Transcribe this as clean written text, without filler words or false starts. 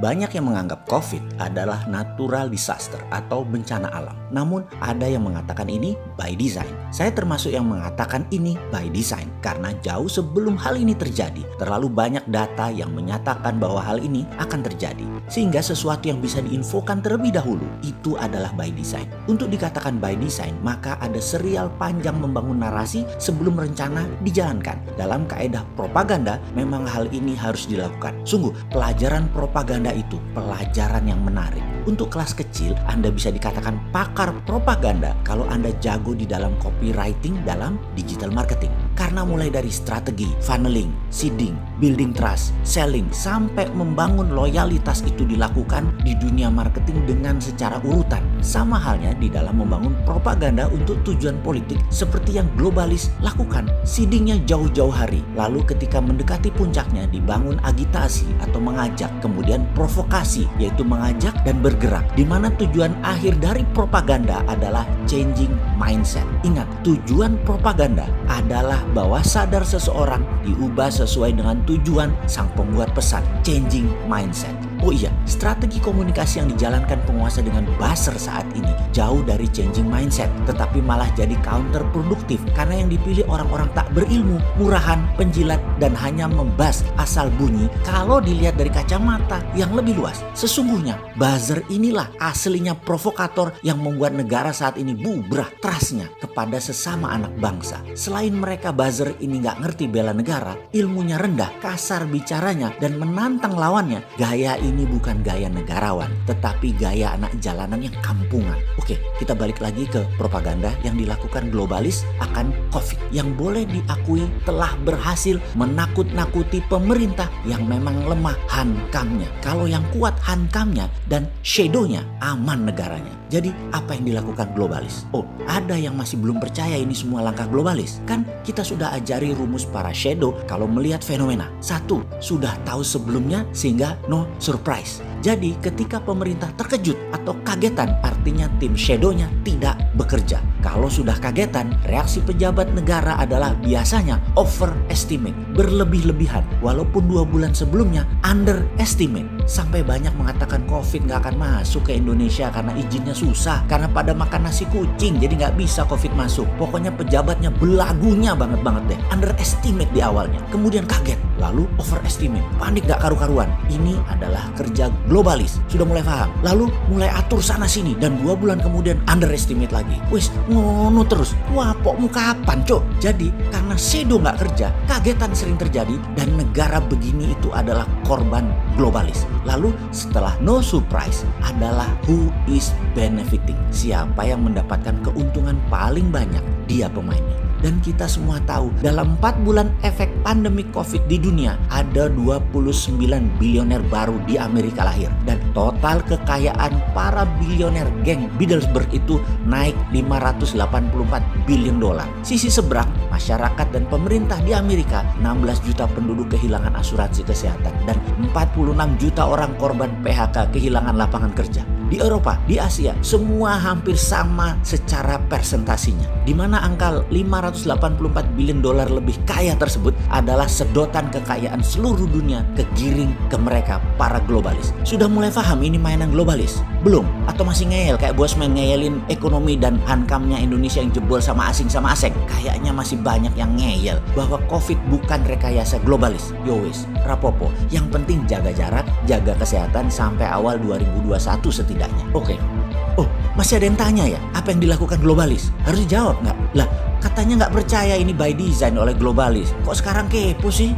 Banyak yang menganggap COVID adalah natural disaster atau bencana alam. Namun ada yang mengatakan ini by design. Saya termasuk yang mengatakan ini by design karena jauh sebelum hal ini terjadi, terlalu banyak data yang menyatakan bahwa hal ini akan terjadi. Sehingga sesuatu yang bisa diinfokan terlebih dahulu itu adalah by design. Untuk dikatakan by design, maka ada serial panjang membangun narasi sebelum rencana dijalankan. Dalam kaedah propaganda, memang hal ini harus dilakukan. Sungguh, pelajaran propaganda itu pelajaran yang menarik. Untuk kelas kecil, Anda bisa dikatakan pakar propaganda kalau Anda jago di dalam copywriting dalam digital marketing. Karena mulai dari strategi, funneling, seeding, building trust, selling, sampai membangun loyalitas itu dilakukan di dunia marketing dengan secara urutan. Sama halnya di dalam membangun propaganda untuk tujuan politik seperti yang globalis lakukan. Seedingnya jauh-jauh hari, lalu ketika mendekati puncaknya dibangun agitasi atau mengajak, kemudian provokasi yaitu mengajak dan bergerak, di mana tujuan akhir dari propaganda adalah changing mindset. Ingat, tujuan propaganda adalah bahwa sadar seseorang diubah sesuai dengan tujuan sang pembuat pesan, changing mindset. Oh iya, strategi komunikasi yang dijalankan penguasa dengan buzzer saat ini jauh dari changing mindset, tetapi malah jadi counterproduktif karena yang dipilih orang-orang tak berilmu, murahan, penjilat, dan hanya membas asal bunyi kalau dilihat dari kacamata yang lebih luas. Sesungguhnya, buzzer inilah aslinya provokator yang membuat negara saat ini bubrah trustnya kepada sesama anak bangsa. Selain mereka buzzer ini nggak ngerti bela negara, ilmunya rendah, kasar bicaranya, dan menantang lawannya, gaya ini bukan gaya negarawan, tetapi gaya anak jalanan yang kampungan. Oke, kita balik lagi ke propaganda yang dilakukan globalis akan COVID, yang boleh diakui telah berhasil menakut-nakuti pemerintah yang memang lemah hankamnya. Kalau yang kuat hankamnya dan shadownya, aman negaranya. Jadi apa yang dilakukan globalis? Oh, ada yang masih belum percaya ini semua langkah globalis. Kan kita sudah ajari rumus para shadow kalau melihat fenomena. Satu, sudah tahu sebelumnya sehingga no surprise. Jadi ketika pemerintah terkejut atau kagetan, artinya tim shadownya tidak bekerja. Kalau sudah kagetan, reaksi pejabat negara adalah biasanya overestimate, berlebih-lebihan. Walaupun 2 bulan sebelumnya underestimate. Sampai banyak mengatakan COVID gak akan masuk ke Indonesia karena izinnya susah. Karena pada makan nasi kucing, jadi gak bisa COVID masuk. Pokoknya pejabatnya belagunya banget deh. Underestimate di awalnya, kemudian kaget, lalu overestimate, panik gak karu-karuan. Ini adalah kerja globalis. Sudah mulai paham, lalu mulai atur sana sini, dan 2 bulan kemudian underestimate lagi. Wis ngono terus. Wah, pokmu kapan cok? Jadi karena shadow gak kerja, kagetan sering terjadi, dan negara begini itu adalah korban globalis. Lalu setelah no surprise adalah who is benefiting. Siapa yang mendapatkan keuntungan paling banyak? Dia pemainnya. Dan kita semua tahu dalam 4 bulan efek pandemi COVID di dunia ada 29 bilioner baru di Amerika lahir. Dan total kekayaan para bilioner geng Bilderberg itu naik 584 billion dolar. Sisi seberang, masyarakat dan pemerintah di Amerika, 16 juta penduduk kehilangan asuransi kesehatan dan 46 juta orang korban PHK kehilangan lapangan kerja. Di Eropa, di Asia, semua hampir sama secara persentasinya. Di mana angka 584 billion dolar lebih kaya tersebut adalah sedotan kekayaan seluruh dunia kegiring ke mereka, para globalis. Sudah mulai paham ini mainan globalis? Belum? Atau masih ngeyel kayak bosman ngeyelin ekonomi dan hankamnya Indonesia yang jebol sama asing? Kayaknya masih banyak yang ngeyel bahwa COVID bukan rekayasa globalis. Yowis, rapopo. Yang penting jaga jarak, jaga kesehatan sampai awal 2021 setidaknya. Oke. Oh, masih ada yang tanya ya, apa yang dilakukan globalis? Harus dijawab nggak? Lah, katanya nggak percaya ini by design oleh globalis. Kok sekarang kepo sih?